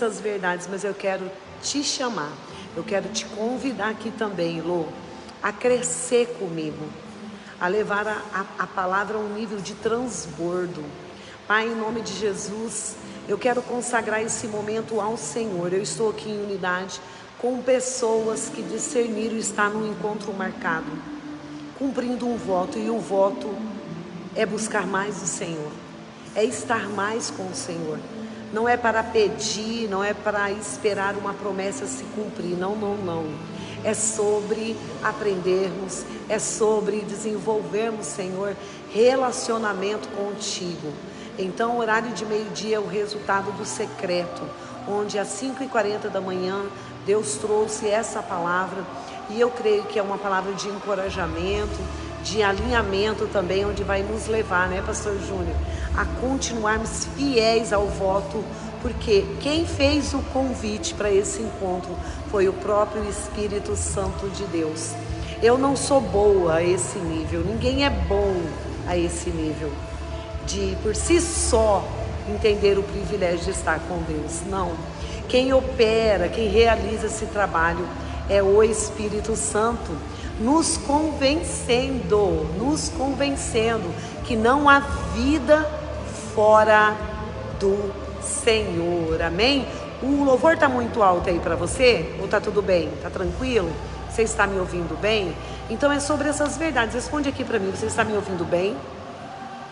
essas verdades, mas eu quero te chamar, eu quero te convidar aqui também, Lô, a crescer comigo, a levar a palavra a um nível de transbordo. Pai, em nome de Jesus, eu quero consagrar esse momento ao Senhor. Eu estou aqui em unidade com pessoas que discerniram estar num encontro marcado, cumprindo um voto, e o voto é buscar mais o Senhor, é estar mais com o Senhor. Não é para pedir, não é para esperar uma promessa se cumprir, não. É sobre aprendermos, é sobre desenvolvermos, Senhor, relacionamento contigo. Então, o horário de meio-dia é o resultado do secreto, onde às 5h40 da manhã, Deus trouxe essa palavra, e eu creio que é uma palavra de encorajamento, de alinhamento também, onde vai nos levar, né, Pastor Júnior, a continuarmos fiéis ao voto, porque quem fez o convite para esse encontro foi o próprio Espírito Santo de Deus. Eu não sou boa a esse nível, ninguém é bom a esse nível, de por si só entender o privilégio de estar com Deus. Não, quem opera, quem realiza esse trabalho é o Espírito Santo, nos convencendo que não há vida fora do Senhor. Amém? O louvor está muito alto aí para você? Ou está tudo bem? Está tranquilo? Você está me ouvindo bem? Então é sobre essas verdades. Responde aqui para mim, você está me ouvindo bem?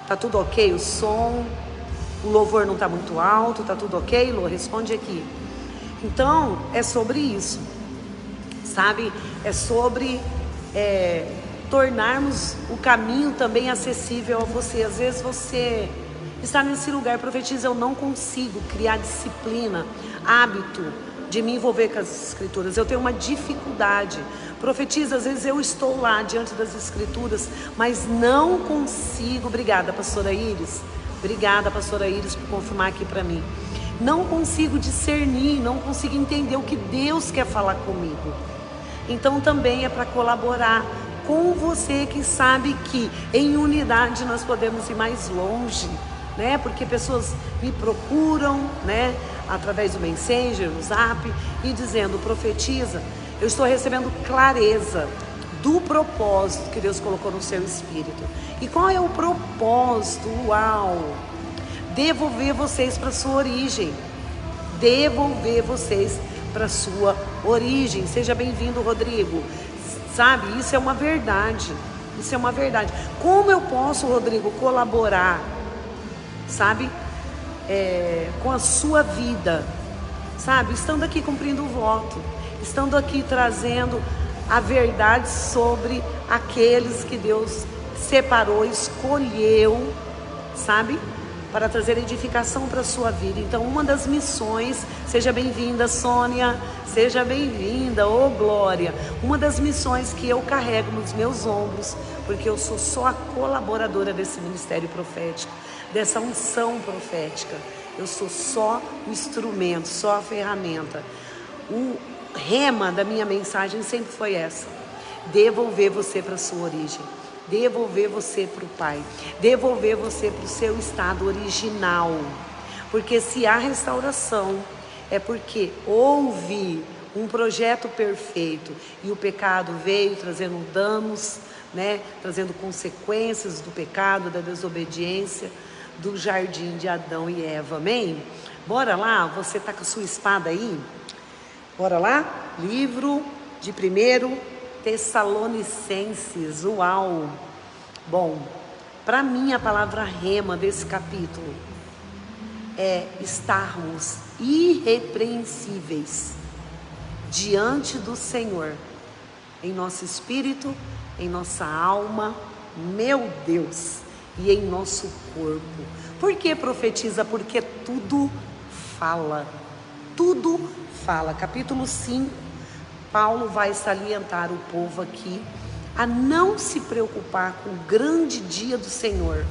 Está tudo ok? O som, o louvor não está muito alto? Está tudo ok, Lô? Responde aqui. Então é sobre isso, sabe? É sobre tornarmos o caminho também acessível a você. Às vezes você está nesse lugar, profetiza, eu não consigo criar disciplina, hábito de me envolver com as escrituras, eu tenho uma dificuldade. Profetiza, às vezes eu estou lá diante das escrituras, mas não consigo. Obrigada, pastora Iris, por confirmar aqui para mim. Não consigo discernir, não consigo entender o que Deus quer falar comigo. Então também é para colaborar com você, que sabe que em unidade nós podemos ir mais longe, né? Porque pessoas me procuram, né, através do Messenger, no Zap, e dizendo, profetiza, eu estou recebendo clareza do propósito que Deus colocou no seu espírito. E qual é o propósito? Uau! Devolver vocês para a sua origem. Devolver vocês para a sua origem. Seja bem-vindo, Rodrigo. Sabe, isso é uma verdade. Isso é uma verdade. Como eu posso, Rodrigo, colaborar, sabe, com a sua vida, sabe, estando aqui cumprindo o voto, estando aqui trazendo a verdade sobre aqueles que Deus separou, escolheu, sabe, para trazer edificação para a sua vida. Então, uma das missões, seja bem-vinda, Sônia, seja bem-vinda, ô Glória, uma das missões que eu carrego nos meus ombros, porque eu sou só a colaboradora desse ministério profético, dessa unção profética, eu sou só o instrumento, só a ferramenta. O rema da minha mensagem sempre foi essa: devolver você para a sua origem, devolver você para o Pai, devolver você para o seu estado original. Porque se há restauração, é porque houve um projeto perfeito e o pecado veio trazendo danos, né? Trazendo consequências do pecado, da desobediência, do jardim de Adão e Eva. Amém? Bora lá? Você está com a sua espada aí? Bora lá? Livro de 1 Tessalonicenses. Uau! Bom, para mim a palavra rema desse capítulo é estarmos irrepreensíveis diante do Senhor, em nosso espírito, em nossa alma, meu Deus, e em nosso corpo. Por que profetiza? Porque tudo fala. Tudo fala. Capítulo 5, Paulo vai salientar o povo aqui a não se preocupar com o grande dia do Senhor.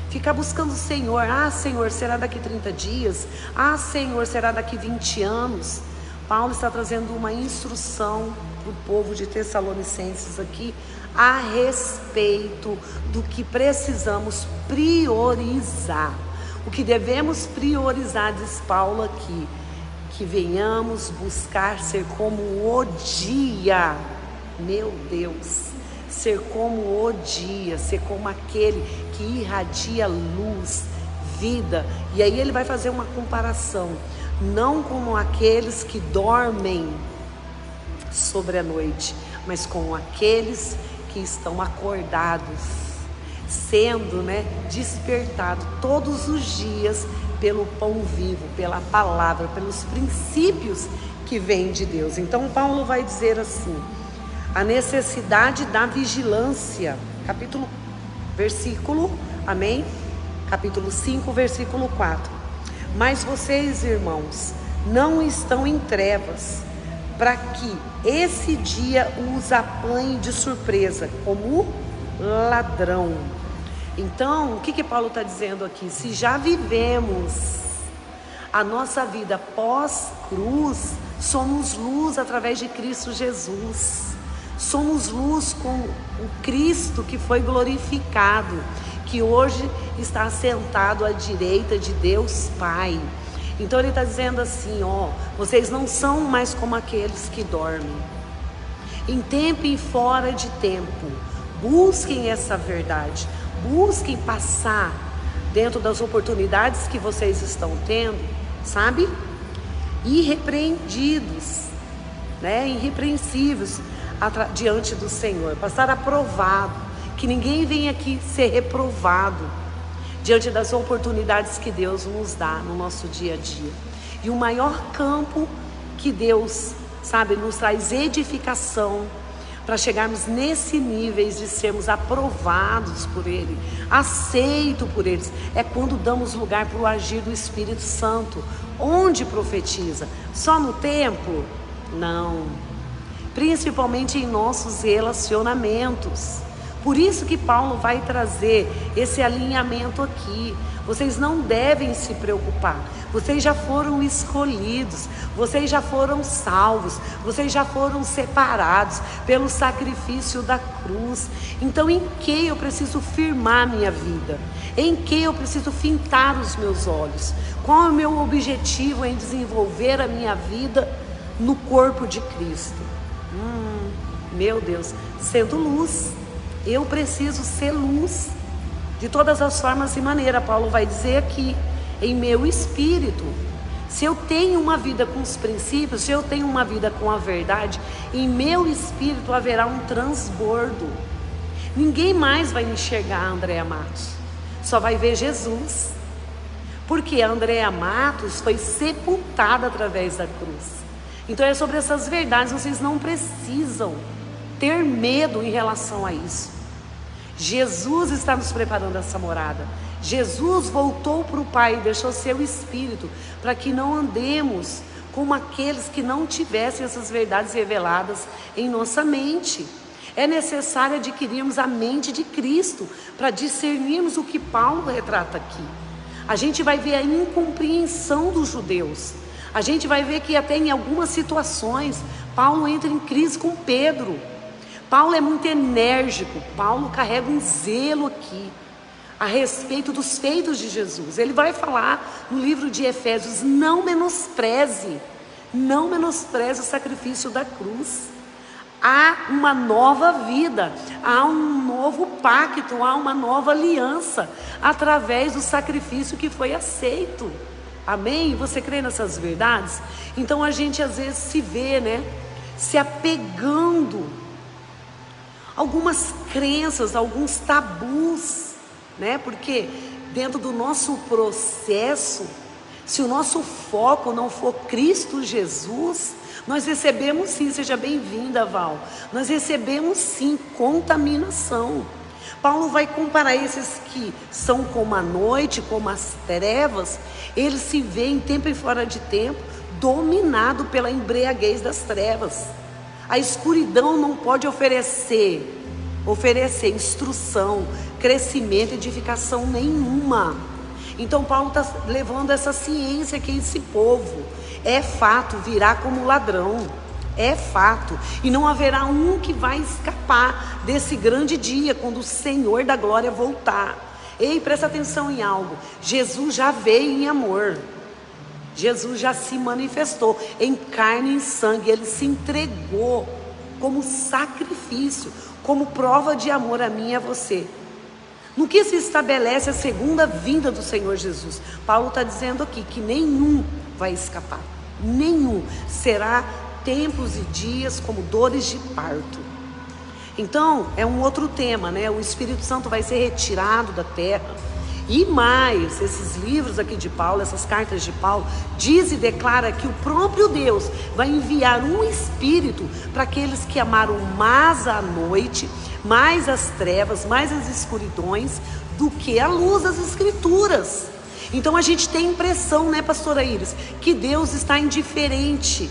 Ficar buscando o Senhor. Ah, Senhor, será daqui 30 dias? Ah, Senhor, será daqui 20 anos? Paulo está trazendo uma instrução para o povo de Tessalonicenses aqui a respeito do que precisamos priorizar. O que devemos priorizar, diz Paulo aqui, que venhamos buscar ser como o dia, meu Deus, ser como o dia, ser como aquele que irradia luz, vida. E aí ele vai fazer uma comparação, não como aqueles que dormem sobre a noite, mas com aqueles que estão acordados, sendo, despertados todos os dias pelo pão vivo, pela palavra, pelos princípios que vêm de Deus. Então Paulo vai dizer assim, a necessidade da vigilância, capítulo 5, versículo 4. Mas vocês, irmãos, não estão em trevas, para que esse dia os apanhe de surpresa, como ladrão. Então, o que Paulo está dizendo aqui? Se já vivemos a nossa vida pós-cruz, somos luz através de Cristo Jesus. Somos luz com o Cristo que foi glorificado, que hoje está assentado à direita de Deus Pai. Então ele está dizendo assim, vocês não são mais como aqueles que dormem. Em tempo e fora de tempo, busquem essa verdade. Busquem passar dentro das oportunidades que vocês estão tendo, sabe? Irrepreendidos, irrepreensíveis diante do Senhor. Passar aprovado, que ninguém venha aqui ser reprovado diante das oportunidades que Deus nos dá no nosso dia a dia. E o maior campo que Deus, nos traz edificação, para chegarmos nesse nível de sermos aprovados por Ele, aceitos por eles, é quando damos lugar para o agir do Espírito Santo. Onde profetiza? Só no templo? Não. Principalmente em nossos relacionamentos. Por isso que Paulo vai trazer esse alinhamento aqui. Vocês não devem se preocupar. Vocês já foram escolhidos. Vocês já foram salvos. Vocês já foram separados pelo sacrifício da cruz. Então, em que eu preciso firmar minha vida? Em que eu preciso fintar os meus olhos? Qual é o meu objetivo em desenvolver a minha vida no corpo de Cristo? Meu Deus, sendo luz. Eu preciso ser luz de todas as formas e maneiras. Paulo vai dizer aqui, em meu espírito. Se eu tenho uma vida com os princípios, se eu tenho uma vida com a verdade, em meu espírito haverá um transbordo. Ninguém mais vai enxergar a Andréa Matos, só vai ver Jesus. Porque a Andréa Matos foi sepultada através da cruz. Então é sobre essas verdades, vocês não precisam ter medo em relação a isso. Jesus está nos preparando essa morada. Jesus voltou para o Pai e deixou seu Espírito para que não andemos como aqueles que não tivessem essas verdades reveladas em nossa mente. É necessário adquirirmos a mente de Cristo para discernirmos o que Paulo retrata aqui. A gente vai ver a incompreensão dos judeus. A gente vai ver que até em algumas situações Paulo entra em crise com Pedro. Paulo é muito enérgico. Paulo carrega um zelo aqui a respeito dos feitos de Jesus. Ele vai falar no livro de Efésios, não menospreze o sacrifício da cruz. Há uma nova vida, há um novo pacto, há uma nova aliança através do sacrifício que foi aceito. Amém? Você crê nessas verdades? Então a gente às vezes se vê, se apegando algumas crenças, alguns tabus, porque dentro do nosso processo, se o nosso foco não for Cristo Jesus, nós recebemos sim, seja bem-vinda, Val, nós recebemos sim contaminação. Paulo vai comparar esses que são como a noite, como as trevas, eles se veem em tempo e fora de tempo, dominado pela embriaguez das trevas. A escuridão não pode oferecer instrução, crescimento, edificação nenhuma. Então Paulo está levando essa ciência aqui a esse povo. É fato, virá como ladrão. É fato. E não haverá um que vai escapar desse grande dia, quando o Senhor da glória voltar. Ei, presta atenção em algo. Jesus já veio em amor. Jesus já se manifestou em carne e em sangue. Ele se entregou como sacrifício, como prova de amor a mim e a você. No que se estabelece a segunda vinda do Senhor Jesus? Paulo está dizendo aqui que nenhum vai escapar. Nenhum. Será tempos e dias como dores de parto. Então, é um outro tema, né? O Espírito Santo vai ser retirado da terra. E mais, esses livros aqui de Paulo, essas cartas de Paulo, diz e declara que o próprio Deus vai enviar um Espírito para aqueles que amaram mais a noite, mais as trevas, mais as escuridões, do que a luz das Escrituras. Então a gente tem a impressão, né, pastora Iris, que Deus está indiferente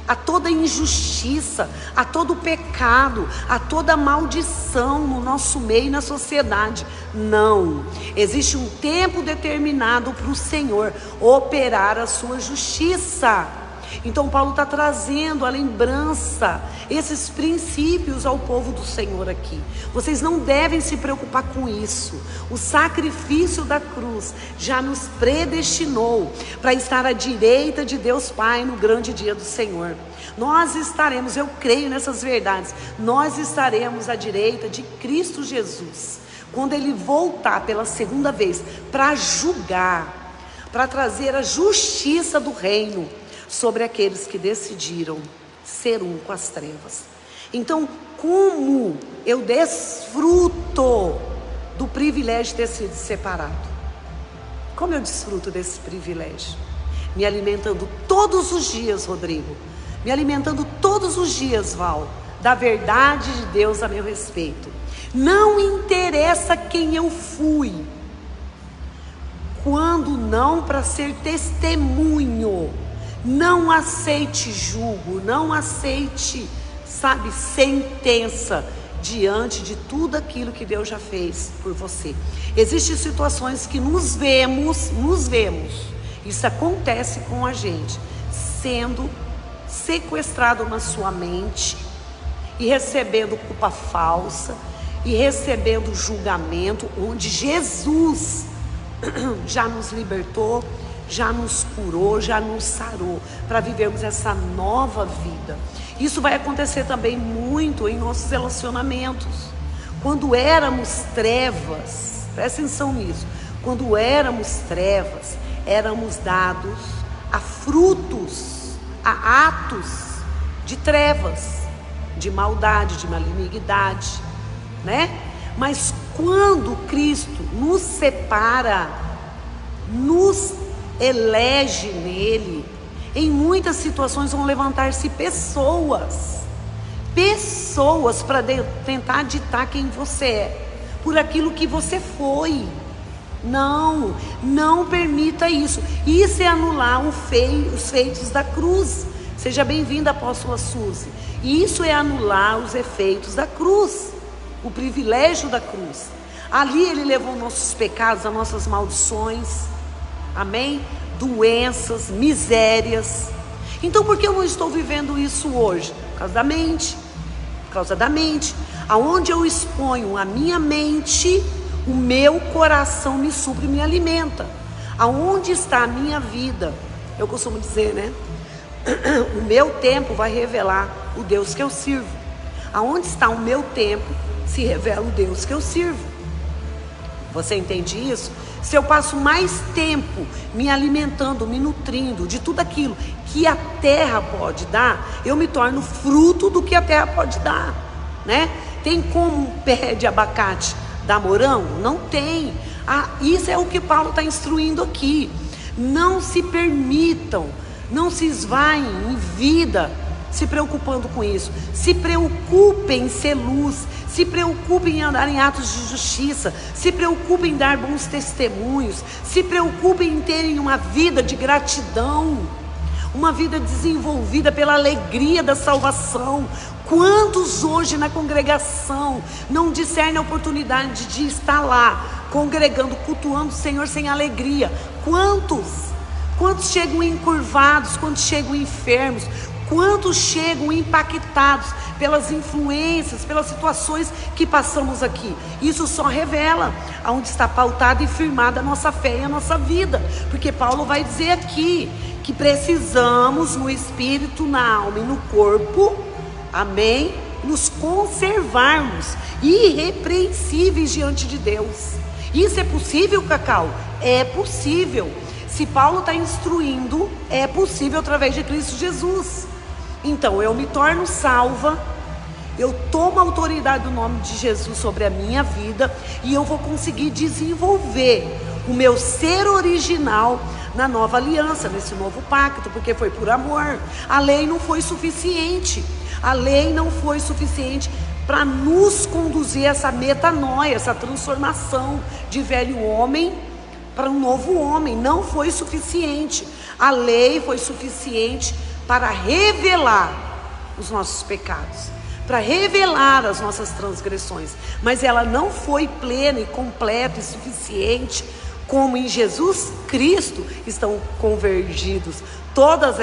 a toda injustiça, a todo pecado, a toda maldição no nosso meio e na sociedade. Não, existe um tempo determinado para o Senhor operar a sua justiça. Então Paulo está trazendo a lembrança, esses princípios ao povo do Senhor aqui. Vocês não devem se preocupar com isso. O sacrifício da cruz já nos predestinou para estar à direita de Deus Pai no grande dia do Senhor. Nós estaremos, eu creio nessas verdades, nós estaremos à direita de Cristo Jesus, quando Ele voltar pela segunda vez para julgar, para trazer a justiça do reino sobre aqueles que decidiram ser um com as trevas. Então, como eu desfruto do privilégio de ter sido separado? Como eu desfruto desse privilégio? Me alimentando todos os dias, Rodrigo. Me alimentando todos os dias, Val, da verdade de Deus a meu respeito. Não interessa quem eu fui, quando não para ser testemunho. Não aceite julgo, não aceite, sentença diante de tudo aquilo que Deus já fez por você. Existem situações que nos vemos, isso acontece com a gente, sendo sequestrado na sua mente e recebendo culpa falsa e recebendo julgamento, onde Jesus já nos libertou, já nos curou, já nos sarou para vivermos essa nova vida. Isso vai acontecer também muito em nossos relacionamentos. Quando éramos trevas, presta atenção nisso, quando éramos trevas, éramos dados a frutos, a atos de trevas, de maldade, de malignidade, né? Mas quando Cristo nos separa, nos elege nele, em muitas situações vão levantar-se pessoas para tentar ditar quem você é, por aquilo que você foi. Não permita isso. Isso é anular os feitos da cruz. Seja bem-vinda, apóstola Suzy. Isso é anular os efeitos da cruz, o privilégio da cruz. Ali ele levou nossos pecados, as nossas maldições, amém? Doenças, misérias. Então por que eu não estou vivendo isso hoje? Por causa da mente. Por causa da mente. Aonde eu exponho a minha mente, o meu coração me supre e me alimenta. Aonde está a minha vida? Eu costumo dizer, né? O meu tempo vai revelar o Deus que eu sirvo. Aonde está o meu tempo, se revela o Deus que eu sirvo. Você entende isso? Se eu passo mais tempo me alimentando, me nutrindo de tudo aquilo que a terra pode dar, eu me torno fruto do que a terra pode dar, né? Tem como um pé de abacate dar morango? Não tem. Isso é o que Paulo está instruindo aqui. Não se permitam, não se esvaem em vida se preocupando com isso. Se preocupem em ser luz, se preocupem em andar em atos de justiça, se preocupem em dar bons testemunhos, se preocupem em terem uma vida de gratidão, uma vida desenvolvida pela alegria da salvação. Quantos hoje na congregação não discernem a oportunidade de estar lá, congregando, cultuando o Senhor sem alegria? Quantos? Quantos chegam encurvados, quantos chegam enfermos, quantos chegam impactados pelas influências, pelas situações que passamos aqui. Isso só revela aonde está pautada e firmada a nossa fé e a nossa vida. Porque Paulo vai dizer aqui que precisamos no espírito, na alma e no corpo, amém, nos conservarmos irrepreensíveis diante de Deus. Isso é possível, Cacau? É possível. Se Paulo está instruindo, é possível através de Cristo Jesus. Então eu me torno salva, eu tomo a autoridade do nome de Jesus sobre a minha vida e eu vou conseguir desenvolver o meu ser original na nova aliança, nesse novo pacto, porque foi por amor. A lei não foi suficiente, a lei não foi suficiente para nos conduzir a essa metanoia, essa transformação de velho homem para um novo homem. Não foi suficiente. A lei foi suficiente para revelar os nossos pecados, para revelar as nossas transgressões, mas ela não foi plena e completa e suficiente, como em Jesus Cristo estão convergidos todas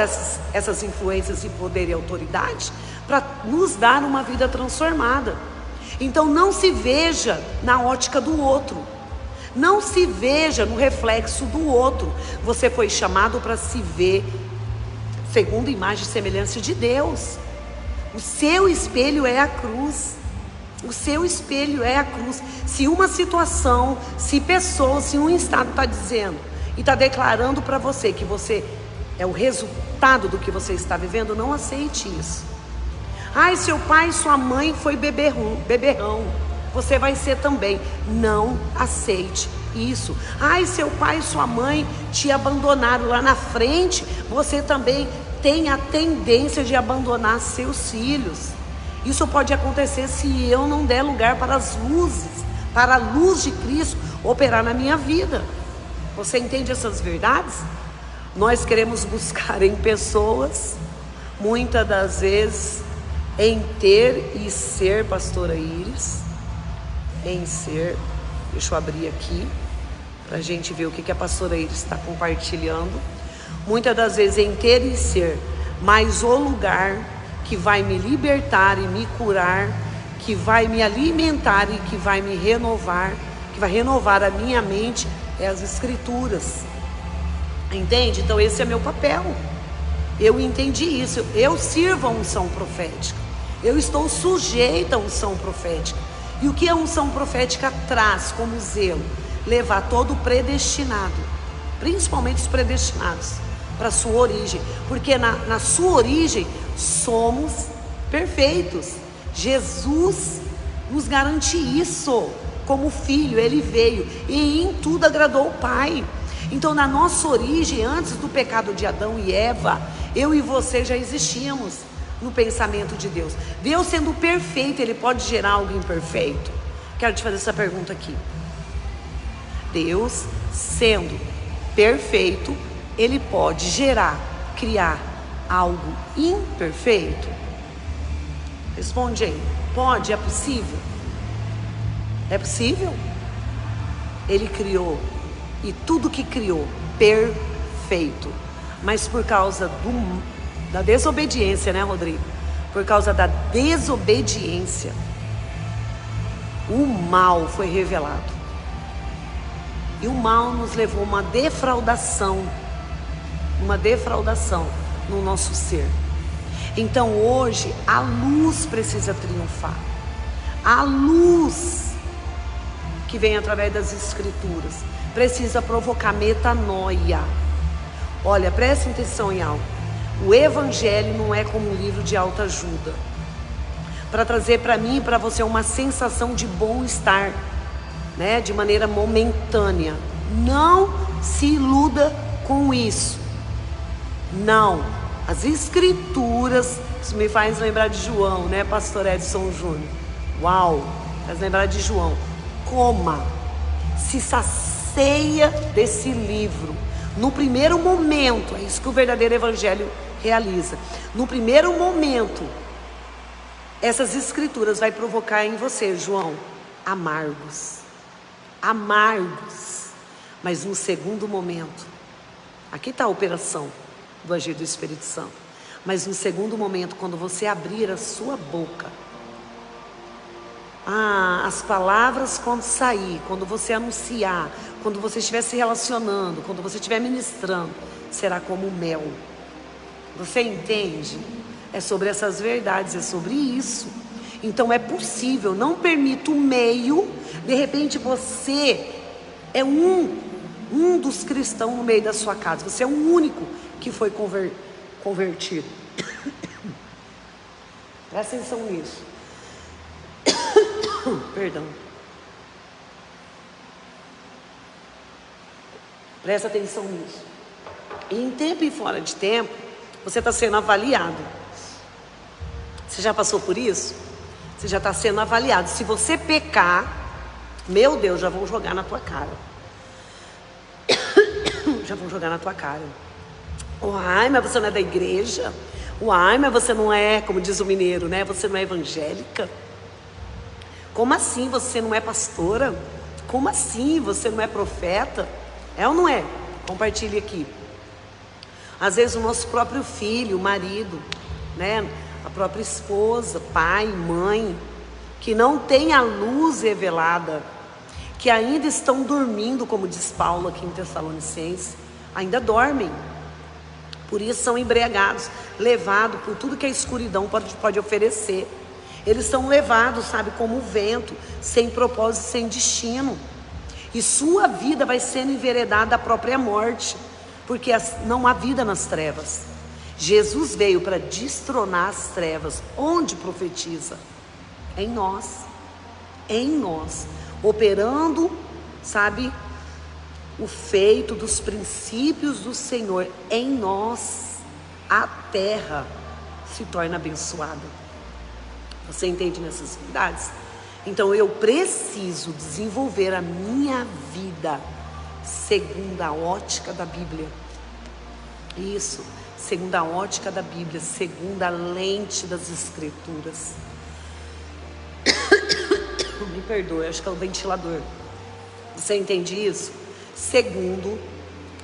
essas influências de poder e autoridade, para nos dar uma vida transformada. Então não se veja na ótica do outro, não se veja no reflexo do outro. Você foi chamado para se ver segundo a imagem e semelhança de Deus. O seu espelho é a cruz. O seu espelho é a cruz. Se uma situação, se pessoas, se um estado está dizendo e está declarando para você que você é o resultado do que você está vivendo, não aceite isso. Ai, seu pai e sua mãe foi beberrão, você vai ser também. Não aceite isso. Ai, seu pai e sua mãe te abandonaram lá na frente, você também tem a tendência de abandonar seus filhos. Isso pode acontecer se eu não der lugar para as luzes, para a luz de Cristo operar na minha vida. Você entende essas verdades? Nós queremos buscar em pessoas, muitas das vezes, em ter e ser, pastora Iris, em ser. Deixa eu abrir aqui para a gente ver o que a pastora Iris está compartilhando. Muitas das vezes em ter e ser, mas o lugar que vai me libertar e me curar, que vai me alimentar e que vai me renovar, que vai renovar a minha mente, é as Escrituras. Entende? Então esse é meu papel. Eu entendi isso. Eu sirvo a unção profética. Eu estou sujeita à unção profética. E o que a unção profética traz como zelo? Levar todo o predestinado, principalmente os predestinados, para a sua origem. Porque na sua origem somos perfeitos. Jesus nos garante isso. Como filho, ele veio e em tudo agradou o Pai. Então na nossa origem, antes do pecado de Adão e Eva, eu e você já existíamos no pensamento de Deus. Deus sendo perfeito, ele pode gerar algo imperfeito? Quero te fazer essa pergunta aqui. Deus sendo perfeito, ele pode gerar, criar algo imperfeito? Responde aí. Pode? É possível? É possível? Ele criou, e tudo que criou, perfeito. Mas por causa da desobediência, né, Rodrigo? Por causa da desobediência, o mal foi revelado. E o mal nos levou a uma defraudação no nosso ser. Então hoje a luz precisa triunfar. A luz que vem através das Escrituras precisa provocar metanoia. Olha, preste atenção em algo. O Evangelho não é como um livro de autoajuda para trazer para mim e para você uma sensação de bom-estar, né, de maneira momentânea. Não se iluda com isso. Não. As Escrituras, isso me faz lembrar de João, né, pastor Edson Júnior? Uau, faz lembrar de João. Coma, se sacia desse livro. No primeiro momento, é isso que o verdadeiro Evangelho realiza. No primeiro momento, essas Escrituras vai provocar em você, João, amargos. Mas no segundo momento, Aqui está a operação do agir do Espírito Santo. Mas no segundo momento, quando você abrir a sua boca, as palavras quando sair, quando você anunciar, quando você estiver se relacionando, quando você estiver ministrando, será como mel. Você entende? É sobre essas verdades, é sobre isso. Então é possível, não permita o meio. De repente você é um dos cristãos no meio da sua casa. Você é o único que foi convertido. Presta atenção nisso. Perdão. Presta atenção nisso. E em tempo e fora de tempo, você está sendo avaliado. Você já passou por isso? Você já está sendo avaliado. Se você pecar, meu Deus, já vão jogar na tua cara. Já vão jogar na tua cara. Uai, mas você não é da igreja? Uai, mas você não é, como diz o mineiro, né? Você não é evangélica? Como assim você não é pastora? Como assim você não é profeta? É ou não é? Compartilhe aqui. Às vezes o nosso próprio filho, o marido, né? A própria esposa, pai, mãe, que não tem a luz revelada, que ainda estão dormindo, como diz Paulo aqui em Tessalonicenses, ainda dormem. Por isso são embriagados, levados por tudo que a escuridão pode oferecer. Eles são levados, sabe, como o vento, sem propósito, sem destino. E sua vida vai sendo enveredada à própria morte, porque não há vida nas trevas. Jesus veio para destronar as trevas. Onde profetiza? Em nós. Em nós. Operando, sabe, o feito dos princípios do Senhor em nós, a terra se torna abençoada. Você entende nessas verdades? Então eu preciso desenvolver a minha vida segundo a ótica da Bíblia. Isso, segundo a ótica da Bíblia, segundo a lente das Escrituras. Me perdoe, acho que é o ventilador. Você entende isso? Segundo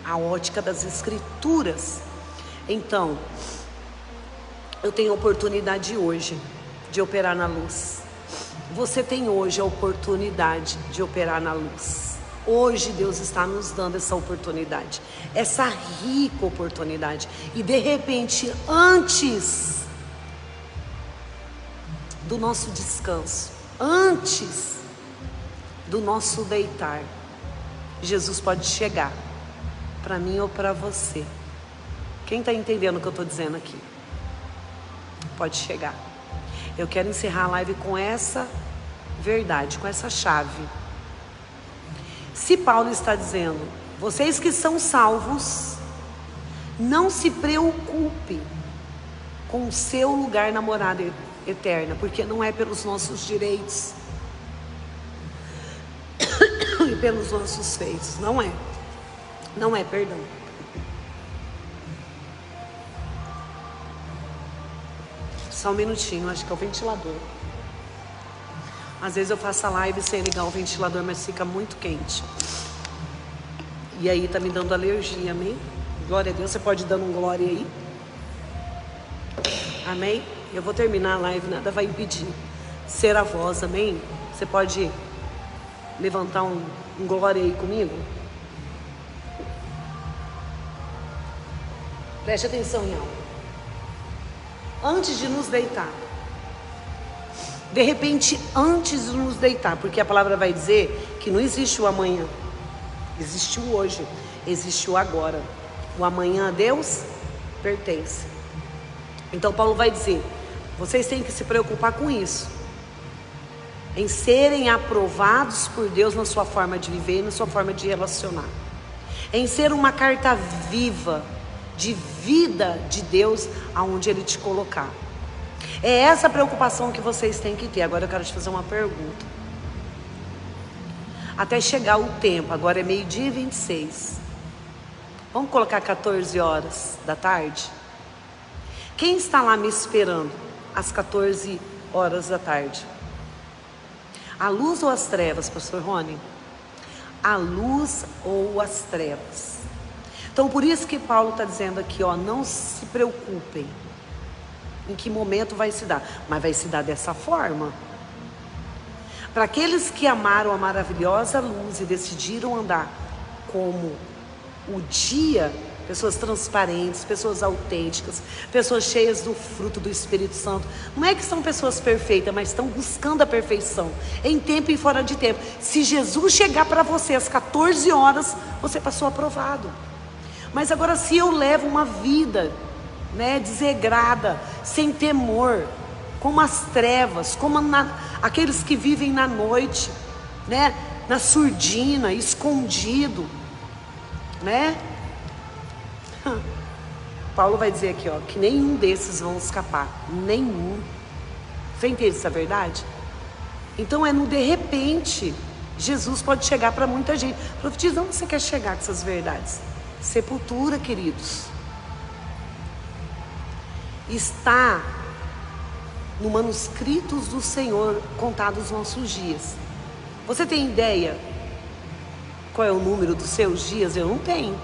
a ótica das Escrituras. Então, eu tenho a oportunidade hoje de operar na luz. Você tem hoje a oportunidade de operar na luz. Hoje Deus está nos dando essa oportunidade, essa rica oportunidade. E de repente, antes do nosso descanso, antes do nosso deitar, Jesus pode chegar para mim ou para você. Quem está entendendo o que eu estou dizendo aqui? Pode chegar. Eu quero encerrar a live com essa verdade, com essa chave. Se Paulo está dizendo, vocês que são salvos, não se preocupe com o seu lugar na morada eterna, porque não é pelos nossos direitos e pelos nossos feitos, não é. Não é, perdão. Só um minutinho, acho que é o ventilador. Às vezes eu faço a live sem ligar o ventilador, mas fica muito quente. E aí tá me dando alergia, amém? Glória a Deus, você pode ir dando um glória aí? Amém? Eu vou terminar a live, nada vai impedir ser a voz, amém? Você pode levantar um glória aí comigo? Preste atenção em algo. Antes de nos deitar, de repente, antes de nos deitar, porque a palavra vai dizer que não existe o amanhã, existe o hoje, existe o agora. O amanhã a Deus pertence. Então Paulo vai dizer, vocês têm que se preocupar com isso, em serem aprovados por Deus na sua forma de viver e na sua forma de relacionar, em ser uma carta viva de vida de Deus aonde Ele te colocar. É essa preocupação que vocês têm que ter. Agora eu quero te fazer uma pergunta. Até chegar o tempo, agora é 12:26. Vamos colocar 14 horas da tarde? Quem está lá me esperando às 14 horas da tarde? A luz ou as trevas, pastor Rony? A luz ou as trevas? Então por isso que Paulo está dizendo aqui, ó, não se preocupem em que momento vai se dar, mas vai se dar dessa forma. Para aqueles que amaram a maravilhosa luz e decidiram andar como o dia, pessoas transparentes, pessoas autênticas, pessoas cheias do fruto do Espírito Santo. Não é que são pessoas perfeitas, mas estão buscando a perfeição, em tempo e fora de tempo. Se Jesus chegar para você às 14 horas, você passou aprovado. Mas agora, se eu levo uma vida, né, desregrada, sem temor, como as trevas, como aqueles que vivem na noite, né, na surdina, escondido, né? Paulo vai dizer aqui, ó, que nenhum desses vão escapar, nenhum. Você entende essa verdade? Então é no de repente. Jesus pode chegar para muita gente. Profetiza, onde você quer chegar com essas verdades? Sepultura, queridos. Está no manuscritos do Senhor contados os nossos dias. Você tem ideia qual é o número dos seus dias? Eu não tenho.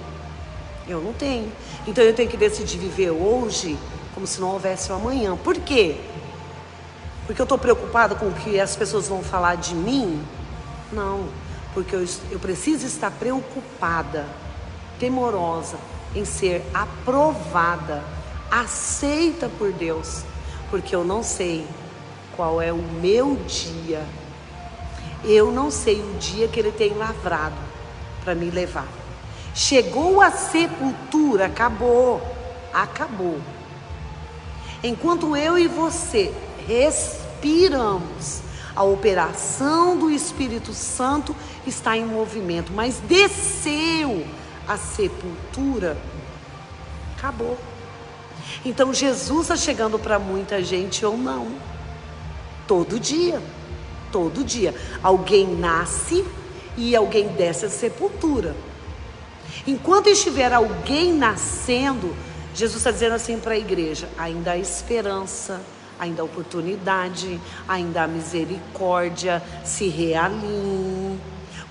Eu não tenho. Então eu tenho que decidir viver hoje como se não houvesse um amanhã. Por quê? Porque eu estou preocupada com o que as pessoas vão falar de mim? Não. Porque eu preciso estar preocupada, temorosa em ser aprovada, aceita por Deus. Porque eu não sei qual é o meu dia. Eu não sei o dia que Ele tem lavrado para me levar. Chegou a sepultura, acabou. Acabou. Enquanto eu e você respiramos, a operação do Espírito Santo está em movimento. Mas desceu a sepultura, acabou. Então Jesus está chegando para muita gente ou não. Todo dia. Todo dia. Alguém nasce e alguém desce a sepultura. Enquanto estiver alguém nascendo, Jesus está dizendo assim para a igreja: ainda há esperança, ainda há oportunidade, ainda há misericórdia, se realinhe.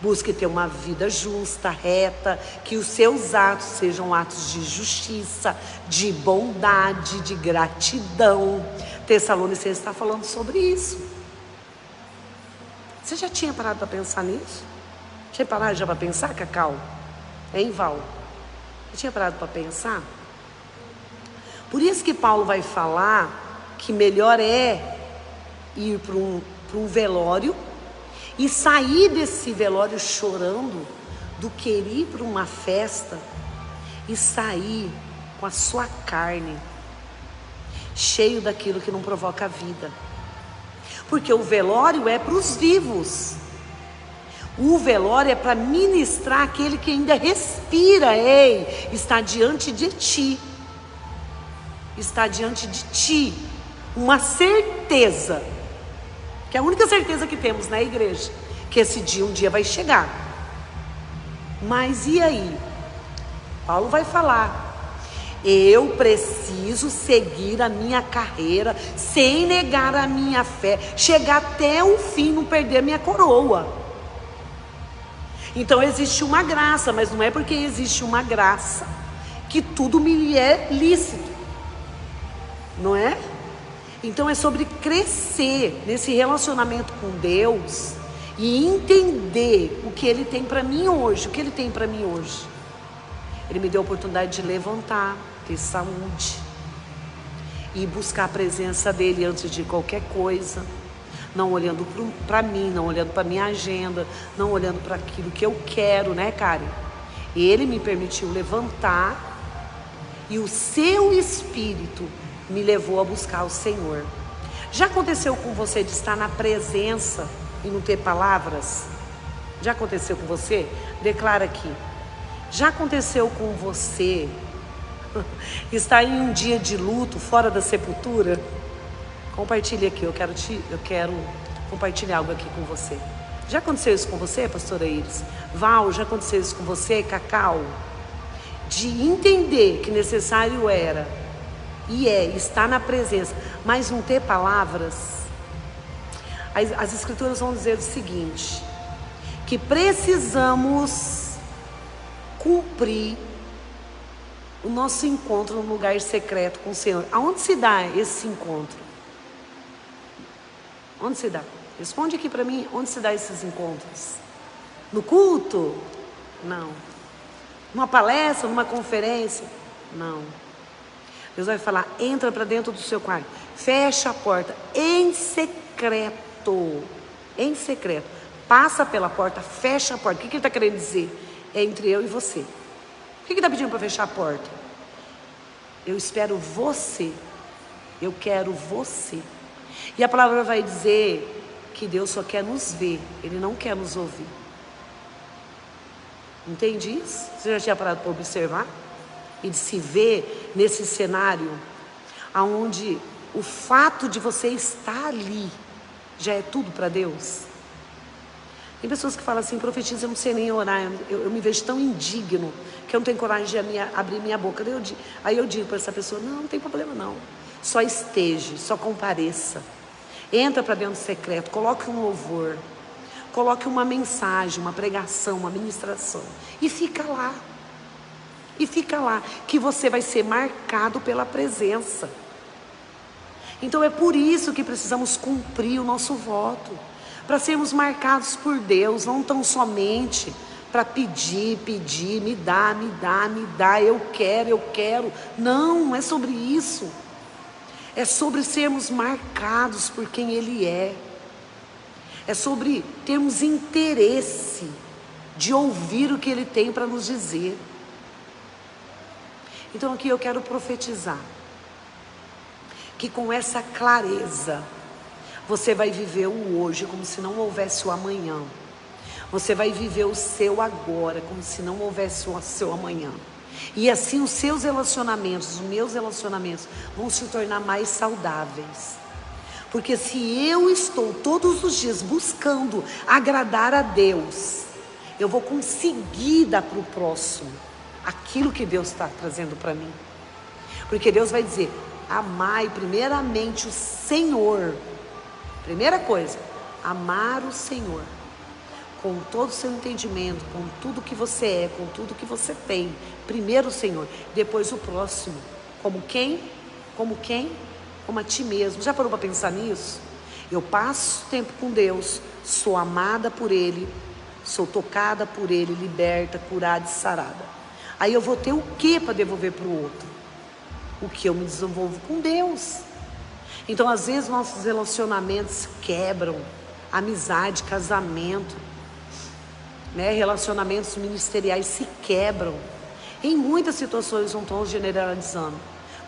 Busque ter uma vida justa, reta, que os seus atos sejam atos de justiça, de bondade, de gratidão. Tessalonicenses está falando sobre isso. Você já tinha parado para pensar nisso? Tinha parado já para pensar, Cacau? Hein, Val? Você tinha parado para pensar? Por isso que Paulo vai falar que melhor é ir para um velório e sair desse velório chorando do que ir para uma festa e sair com a sua carne cheio daquilo que não provoca vida. Porque o velório é para os vivos. O velório é para ministrar aquele que ainda respira. Ei, está diante de ti. Está diante de ti uma certeza, que é a única certeza que temos na igreja, que esse dia um dia vai chegar. Mas e aí? Paulo vai falar: eu preciso seguir a minha carreira sem negar a minha fé, chegar até o fim, não perder a minha coroa. Então existe uma graça, mas não é porque existe uma graça que tudo me é lícito, não é? Então é sobre crescer nesse relacionamento com Deus e entender o que Ele tem para mim hoje. O que Ele tem para mim hoje? Ele me deu a oportunidade de levantar, ter saúde e buscar a presença dEle antes de qualquer coisa. Não olhando para mim, não olhando para minha agenda, não olhando para aquilo que eu quero, né, Karen? Ele me permitiu levantar e o seu Espírito me levou a buscar o Senhor. Já aconteceu com você de estar na presença e não ter palavras? Já aconteceu com você? Declara aqui. Já aconteceu com você estar em um dia de luto fora da sepultura? Compartilhe aqui, eu quero compartilhar algo aqui com você. Já aconteceu isso com você, pastora Iris? Val, já aconteceu isso com você, Cacau? De entender que necessário era e estar na presença, mas não ter palavras. As escrituras vão dizer o seguinte: que precisamos cumprir o nosso encontro num lugar secreto com o Senhor. Aonde se dá esse encontro? Onde se dá? Responde aqui para mim, onde se dá esses encontros? No culto? Não. Numa palestra, numa conferência? Não. Deus vai falar, entra para dentro do seu quarto, fecha a porta, em secreto, passa pela porta, fecha a porta. O que ele está querendo dizer? É entre eu e você. O que ele está pedindo para fechar a porta? Eu espero você, eu quero você. E a palavra vai dizer que Deus só quer nos ver, Ele não quer nos ouvir. Entende isso? Você já tinha parado para observar? E de se ver nesse cenário, onde o fato de você estar ali já é tudo para Deus? Tem pessoas que falam assim, profetiza, eu não sei nem orar, eu me vejo tão indigno que eu não tenho coragem de abrir minha boca. Aí eu digo para essa pessoa, não tem problema não, só esteja, só compareça, entra para dentro do secreto, coloque um louvor, coloque uma mensagem, uma pregação, uma ministração, e fica lá, que você vai ser marcado pela presença. Então é por isso que precisamos cumprir o nosso voto, para sermos marcados por Deus, não tão somente para pedir, me dá, eu quero. Não é sobre isso. É sobre sermos marcados por quem Ele é. É sobre termos interesse de ouvir o que Ele tem para nos dizer. Então aqui eu quero profetizar que com essa clareza você vai viver o hoje como se não houvesse o amanhã. Você vai viver o seu agora como se não houvesse o seu amanhã. E assim os seus relacionamentos, os meus relacionamentos vão se tornar mais saudáveis. Porque se eu estou todos os dias buscando agradar a Deus, eu vou conseguir dar para o próximo aquilo que Deus está trazendo para mim. Porque Deus vai dizer, amai primeiramente o Senhor. Primeira coisa, amar o Senhor com todo o seu entendimento, com tudo que você é, com tudo que você tem. Primeiro o Senhor, depois o próximo. Como quem? Como a ti mesmo. Já parou para pensar nisso? Eu passo tempo com Deus, sou amada por Ele, sou tocada por Ele, liberta, curada e sarada. Aí eu vou ter o que para devolver para o outro? O que eu me desenvolvo com Deus. Então às vezes nossos relacionamentos quebram, amizade, casamento, relacionamentos ministeriais se quebram. Em muitas situações, não estou generalizando,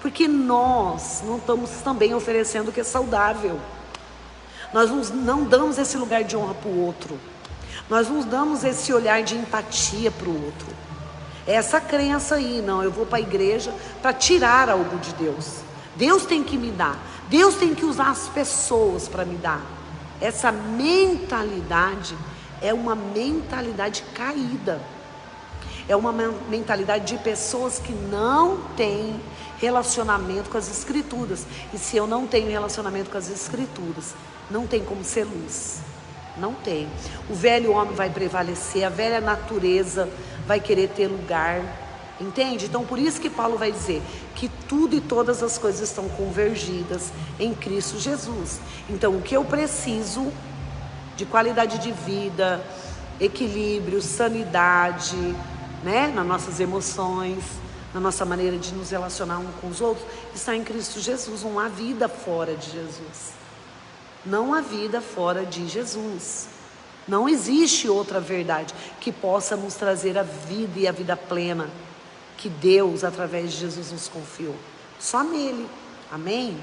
porque nós não estamos também oferecendo o que é saudável. Nós não damos esse lugar de honra para o outro, nós não damos esse olhar de empatia para o outro. Essa crença aí, não, eu vou para a igreja para tirar algo de Deus. Deus tem que me dar, Deus tem que usar as pessoas para me dar. Essa mentalidade é uma mentalidade caída. É uma mentalidade de pessoas que não têm relacionamento com as Escrituras. E se eu não tenho relacionamento com as Escrituras, não tem como ser luz. Não tem. O velho homem vai prevalecer, a velha natureza vai querer ter lugar. Entende? Então por isso que Paulo vai dizer que tudo e todas as coisas estão convergidas em Cristo Jesus. Então o que eu preciso de qualidade de vida, equilíbrio, sanidade, nas nossas emoções, na nossa maneira de nos relacionar uns com os outros, está em Cristo Jesus. Não há vida fora de Jesus. Não há vida fora de Jesus. Não existe outra verdade que possa nos trazer a vida e a vida plena que Deus, através de Jesus, nos confiou. Só nele. Amém?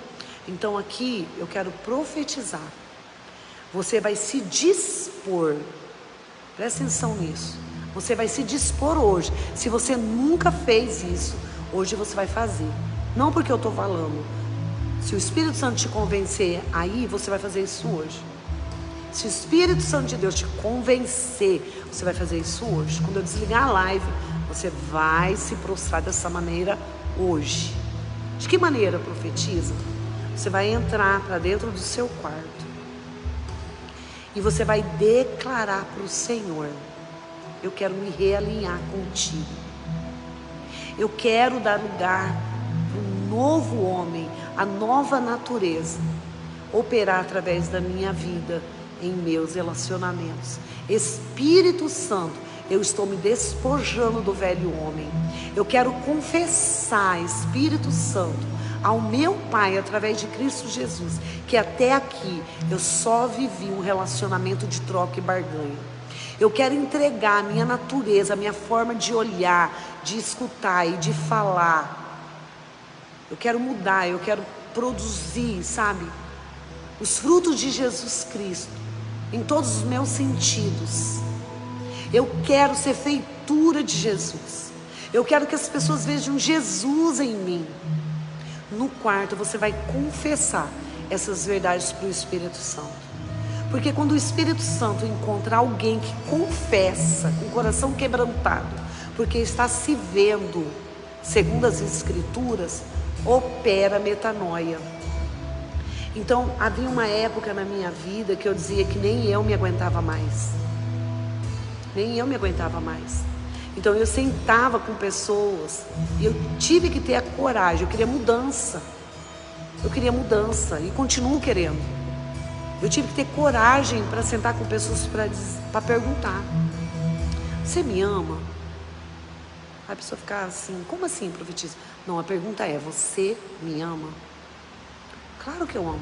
Então aqui eu quero profetizar. Você vai se dispor. Presta atenção nisso. Você vai se dispor hoje. Se você nunca fez isso, hoje você vai fazer. Não porque eu estou falando. Se o Espírito Santo te convencer aí, você vai fazer isso hoje. Se o Espírito Santo de Deus te convencer, você vai fazer isso hoje. Quando eu desligar a live, você vai se prostrar dessa maneira hoje. De que maneira, profetiza? Você vai entrar para dentro do seu quarto e você vai declarar para o Senhor: eu quero me realinhar contigo. Eu quero dar lugar para o novo homem, a nova natureza, operar através da minha vida, em meus relacionamentos. Espírito Santo, eu estou me despojando do velho homem. Eu quero confessar, Espírito Santo, ao meu Pai, através de Cristo Jesus, que até aqui eu só vivi um relacionamento de troca e barganha. Eu quero entregar a minha natureza, a minha forma de olhar, de escutar e de falar. Eu quero mudar, eu quero produzir, sabe? Os frutos de Jesus Cristo, em todos os meus sentidos. Eu quero ser feitura de Jesus. Eu quero que as pessoas vejam Jesus em mim. No quarto você vai confessar essas verdades para o Espírito Santo. Porque quando o Espírito Santo encontra alguém que confessa, com o coração quebrantado, porque está se vendo, segundo as Escrituras, opera metanoia. Então havia uma época na minha vida que eu dizia que nem eu me aguentava mais. Nem eu me aguentava mais. Então eu sentava com pessoas e eu tive que ter a coragem. Eu queria mudança. Eu queria mudança e continuo querendo. Eu tive que ter coragem para sentar com pessoas para perguntar: você me ama? A pessoa ficar assim: como assim, profetisa? Não, a pergunta é: você me ama? Claro que eu amo.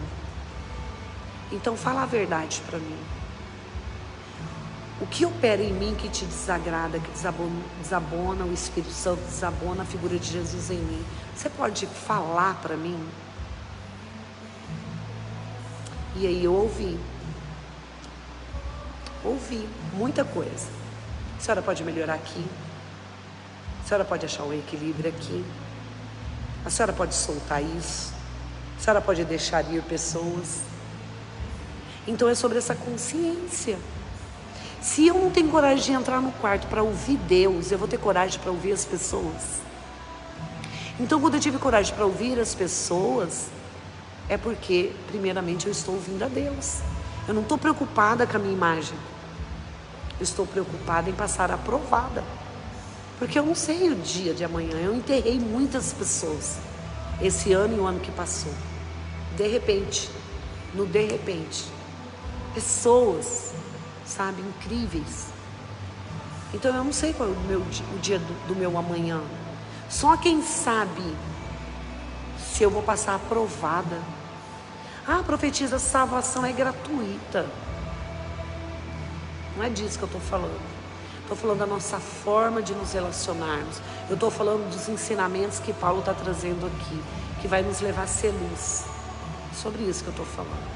Então fala a verdade para mim. O que opera em mim que te desagrada, que desabona o Espírito Santo, desabona a figura de Jesus em mim? Você pode falar para mim? E aí eu ouvi muita coisa. A senhora pode melhorar aqui, a senhora pode achar um equilíbrio aqui, a senhora pode soltar isso, a senhora pode deixar ir pessoas. Então é sobre essa consciência. Se eu não tenho coragem de entrar no quarto para ouvir Deus, eu vou ter coragem para ouvir as pessoas? Então quando eu tive coragem para ouvir as pessoas, é porque primeiramente eu estou ouvindo a Deus. Eu não estou preocupada com a minha imagem. Eu estou preocupada em passar aprovada. Porque eu não sei o dia de amanhã. Eu enterrei muitas pessoas esse ano e o ano que passou. De repente, pessoas, sabe, incríveis. Então eu não sei qual é o dia do meu amanhã. Só quem sabe se eu vou passar aprovada. Ah, profetisa, a salvação é gratuita. Não é disso que eu estou falando. Estou falando da nossa forma de nos relacionarmos. Eu estou falando dos ensinamentos que Paulo está trazendo aqui, que vai nos levar a ser luz. Sobre isso que eu estou falando.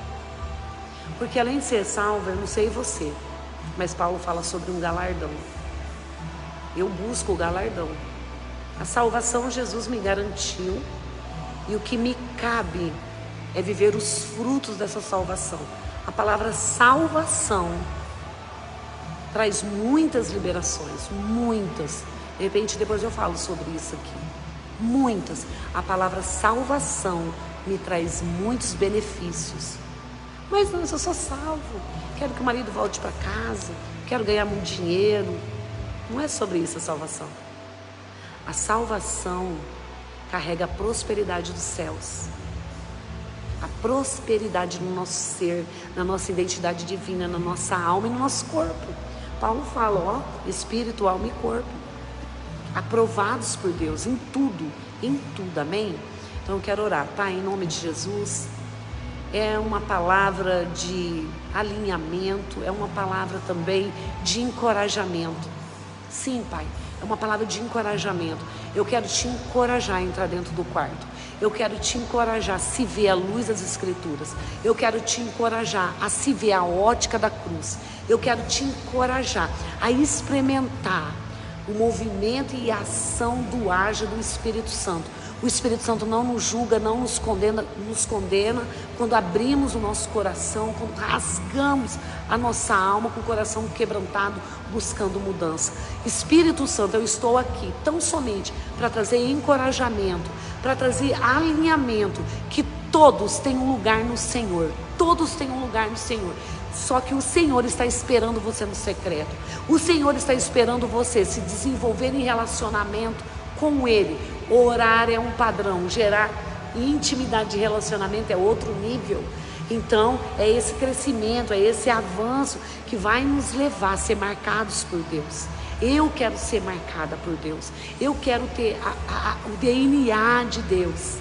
Porque além de ser salvo, eu não sei você, mas Paulo fala sobre um galardão. Eu busco o galardão. A salvação Jesus me garantiu, e o que me cabe é viver os frutos dessa salvação. A palavra salvação traz muitas liberações, muitas. De repente depois eu falo sobre isso aqui. Muitas. A palavra salvação me traz muitos benefícios. Mas não, eu sou salvo. Quero que o marido volte para casa, quero ganhar muito dinheiro. Não é sobre isso a salvação. A salvação carrega a prosperidade dos céus. A prosperidade no nosso ser, na nossa identidade divina, na nossa alma e no nosso corpo. Paulo fala, espírito, alma e corpo. Aprovados por Deus em tudo, amém? Então eu quero orar, Pai, em nome de Jesus. É uma palavra de alinhamento, é uma palavra também de encorajamento. Sim, Pai, é uma palavra de encorajamento. Eu quero te encorajar a entrar dentro do quarto. Eu quero te encorajar a se ver à luz das Escrituras. Eu quero te encorajar a se ver a ótica da cruz. Eu quero te encorajar a experimentar o movimento e a ação do ágio do Espírito Santo. O Espírito Santo não nos julga, não nos condena quando abrimos o nosso coração, quando rasgamos a nossa alma com o coração quebrantado, buscando mudança. Espírito Santo, eu estou aqui tão somente para trazer encorajamento, para trazer alinhamento, que todos têm um lugar no Senhor. Todos têm um lugar no Senhor. Só que o Senhor está esperando você no secreto. O Senhor está esperando você se desenvolver em relacionamento com Ele. Orar é um padrão, gerar intimidade de relacionamento é outro nível. Então, é esse crescimento, é esse avanço que vai nos levar a ser marcados por Deus. Eu quero ser marcada por Deus. Eu quero ter o DNA de Deus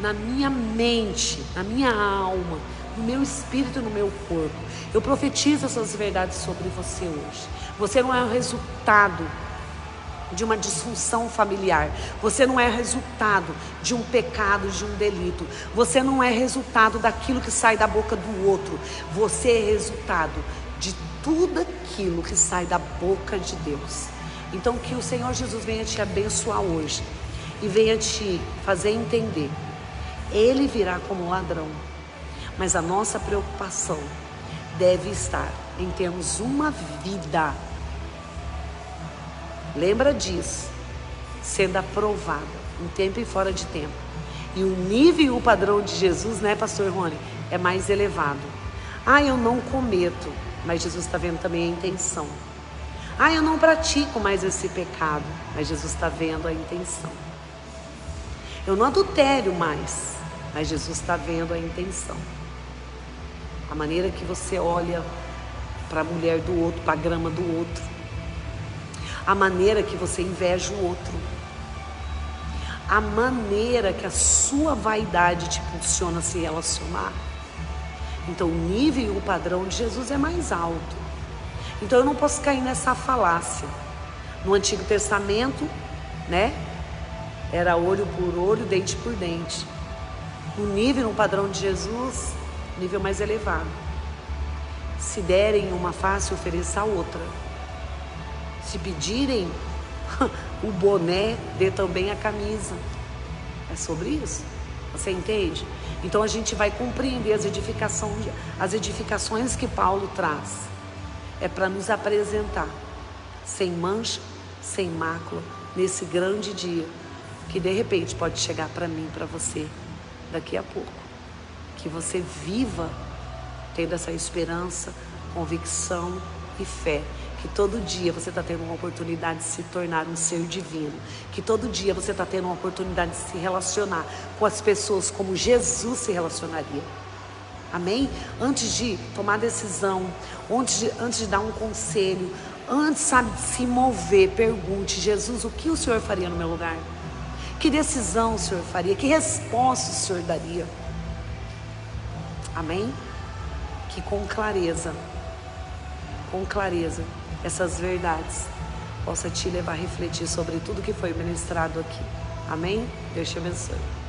na minha mente, na minha alma, no meu espírito, no meu corpo. Eu profetizo essas verdades sobre você hoje. Você não é o resultado de uma disfunção familiar. Você não é resultado de um pecado, de um delito. Você não é resultado daquilo que sai da boca do outro. Você é resultado de tudo aquilo que sai da boca de Deus. Então que o Senhor Jesus venha te abençoar hoje e venha te fazer entender. Ele virá como ladrão, mas a nossa preocupação deve estar em termos uma vida, lembra disso, sendo aprovada em tempo e fora de tempo. E o nível e o padrão de Jesus, né, pastor Rony, é mais elevado. Eu não cometo, mas Jesus está vendo também a intenção. Eu não pratico mais esse pecado, mas Jesus está vendo a intenção. Eu não adultério mais, mas Jesus está vendo a intenção. A maneira que você olha para a mulher do outro, para a grama do outro. A maneira que você inveja o outro. A maneira que a sua vaidade te impulsiona a se relacionar. Então o nível e o padrão de Jesus é mais alto. Então eu não posso cair nessa falácia. No Antigo Testamento, né? Era olho por olho, dente por dente. No nível, no padrão de Jesus, nível mais elevado. Se derem uma face, ofereça a outra. Se pedirem o boné, dê também a camisa. É sobre isso. Você entende? Então a gente vai compreender as edificações que Paulo traz. É para nos apresentar sem mancha, sem mácula, nesse grande dia que de repente pode chegar para mim, para você, daqui a pouco. Que você viva tendo essa esperança, convicção e fé. Que todo dia você está tendo uma oportunidade de se tornar um ser divino. Que todo dia você está tendo uma oportunidade de se relacionar com as pessoas como Jesus se relacionaria. Amém? Antes de tomar decisão, antes de dar um conselho, antes, de se mover, pergunte: Jesus, o que o Senhor faria no meu lugar? Que decisão o Senhor faria? Que resposta o Senhor daria? Amém? Que com clareza, essas verdades possa te levar a refletir sobre tudo que foi ministrado aqui. Amém? Deus te abençoe.